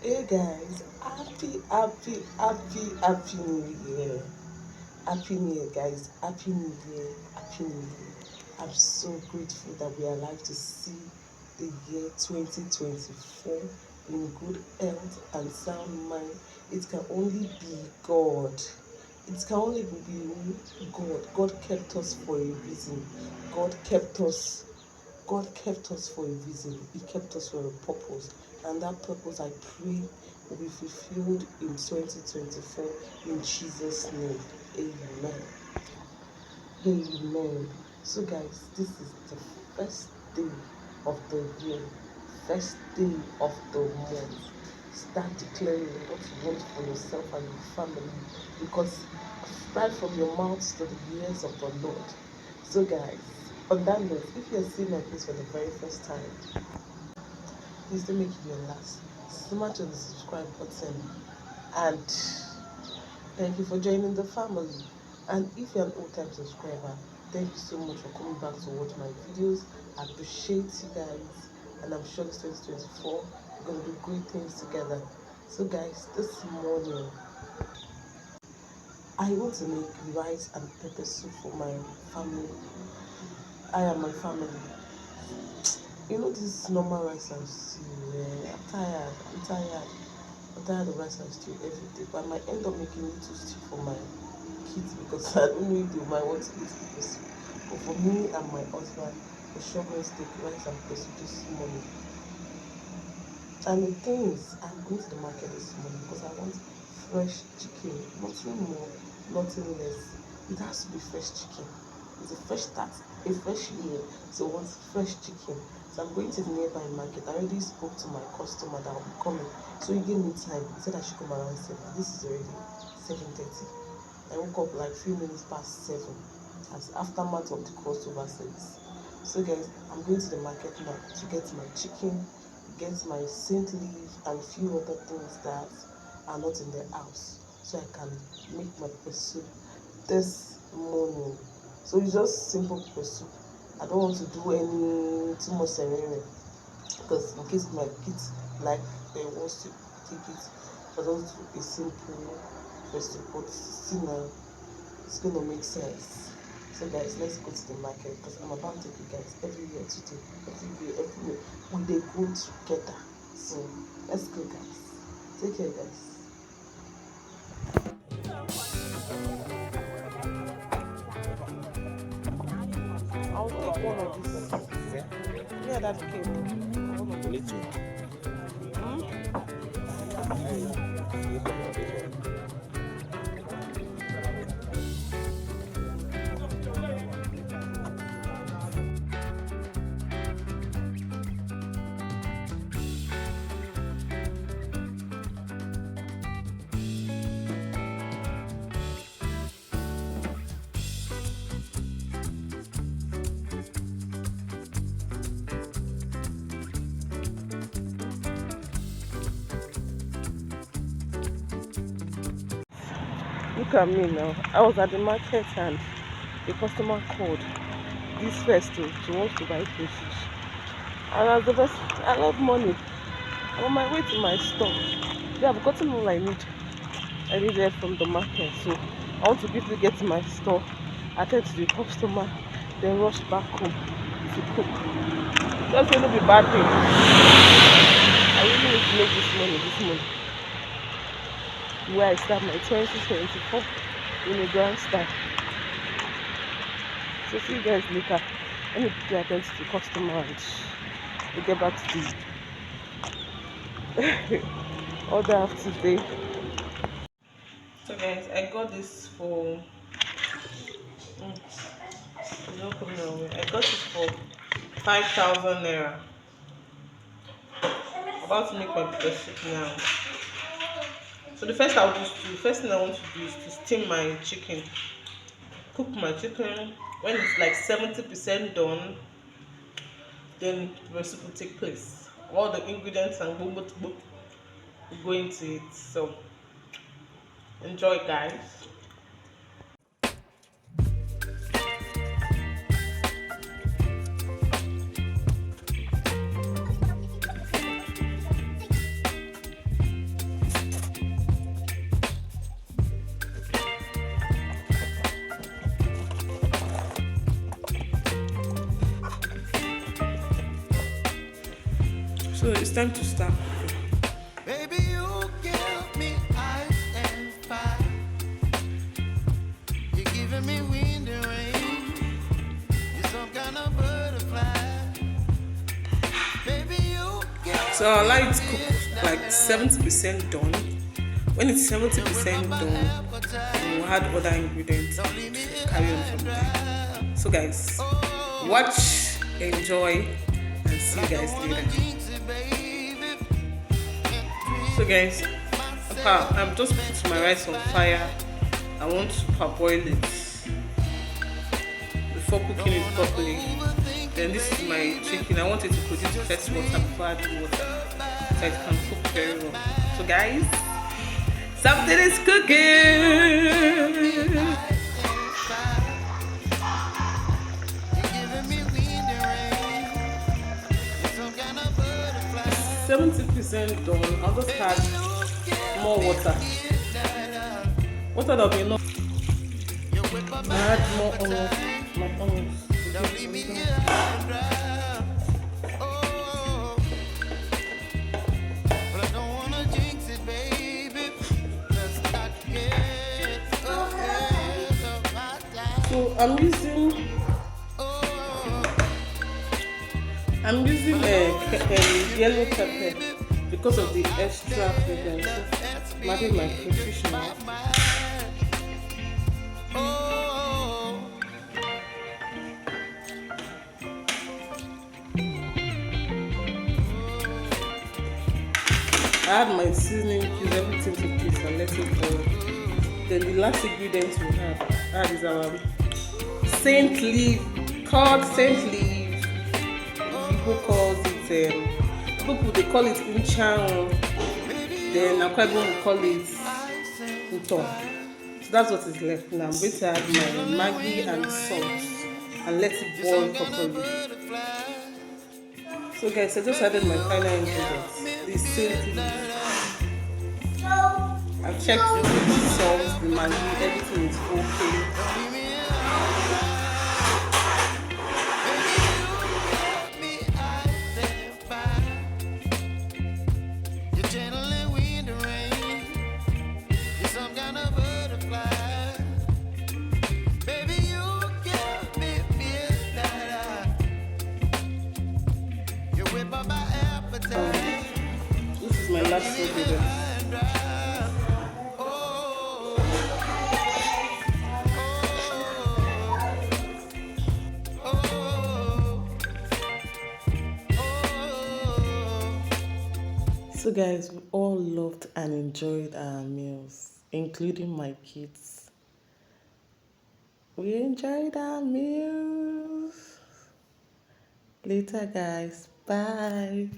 Hey guys, happy new year. Happy new year guys, happy new year, happy new year. I'm so grateful that we are alive to see the year 2024 in good health and sound mind. It can only be God. It can only be God. God kept us for a reason. God kept us God kept us for a reason. He kept us for a purpose. And that purpose, I pray, will be fulfilled in 2024 in Jesus' name. Amen. Amen. So, guys, this is the first day of the year, first day of the month. Start declaring what you want for yourself and your family because right from your mouth to the ears of the Lord. So, guys, on that note, if you're seeing my face for the very first time, please don't make it your last. Smash on the subscribe button and thank you for joining the family. And if you're an old-time subscriber, thank you so much for coming back to watch my videos. I appreciate you guys, and I'm sure this 2024 we're gonna do great things together. So, guys, this morning I want to make rice and pepper soup for my family. I and my family. You know this normal rice and stew. I'm tired of rice and stew every day. But I might end up making little stew for my kids because I don't know if they might want to eat pepper soup. But for me and my husband, we're sure going to take rice and pepper soup this morning. And the thing is, I'm going to the market this morning because I want fresh chicken. Nothing more, nothing less. It has to be fresh chicken. It's a fresh start, a fresh year. So I want fresh chicken. So I'm going to the nearby market. I already spoke to my customer that will be coming. So he gave me time. He said I should come around 7. This is already 7:30. I woke up like 3 minutes past 7 as aftermath of the crossover service. So guys, I'm going to the market now to get my chicken, get my saint leaf and few other things that are not in the house so I can make my pepper soup this morning. So it's just simple pepper soup. I don't want to do any too much ceremony because in case my kids like they wants to take it, but just do a simple pepper soup. But still now it's gonna make sense. So guys, let's go to the market because I'm about to take you guys everywhere today. Everywhere. We they go together. So let's go guys. Take care guys. I'll take one of these. Yeah, that cake. One of these. Look at me now. I was at the market and the customer called this first too. She wants to buy fish. And as the first, I love money. I'm on my way to my store. Yeah, I've gotten all I need. I need it from the market. So I want to quickly get to my store, attend to the customer, then rush back home to cook. That's going to be a bad thing. I really need to make this money this month. Where I start my 2024 in a grand style. So see you guys later. Let me quickly attend to the customer and we'll get back to the order of today. So guys, I got this for I got it for 5,000 naira. About to make my pepper soup now. So the first thing I want to do is to steam my chicken. Cook my chicken. When it's like 70% done, then the recipe will take place. All the ingredients and boom will go into it. So enjoy guys. So it's time to start cooking. Baby, you give me ice and fire. You're giving me wind and rain. You're some kind of butterfly. Baby, you give So I like me to cook like 70% done. When it's 70% done, we'll add other ingredients and carry on from there. So guys, watch, enjoy, and see you guys later. So guys, I'm just putting my rice on fire. I want to parboil it before cooking it properly. Then this is my chicken. I want it to produce first water before I do water, so it can cook very well. So guys, something is cooking. 70% done. I'll just add more water. Water that'll be enough. Add more onions. My onions. So I'm using yellow pepper because of the extra fragrance. I'm adding my crayfish now. I add my seasoning, cube, everything to this and let it boil. Then the last ingredient we have, that is our saint leaf, called saint leaf. People calls it, people they call it unchan. Then Akwa Ibom will call it uton. So that's what is left now. I'm going to add my Maggi and salt and let it boil properly. So guys, I just added my final ingredients. The saint leaf. I've checked the salt, the Maggi, everything is okay. This is my last ingredient. So guys, we all loved and enjoyed our meals, including my kids. We enjoyed our meals. Later guys, bye.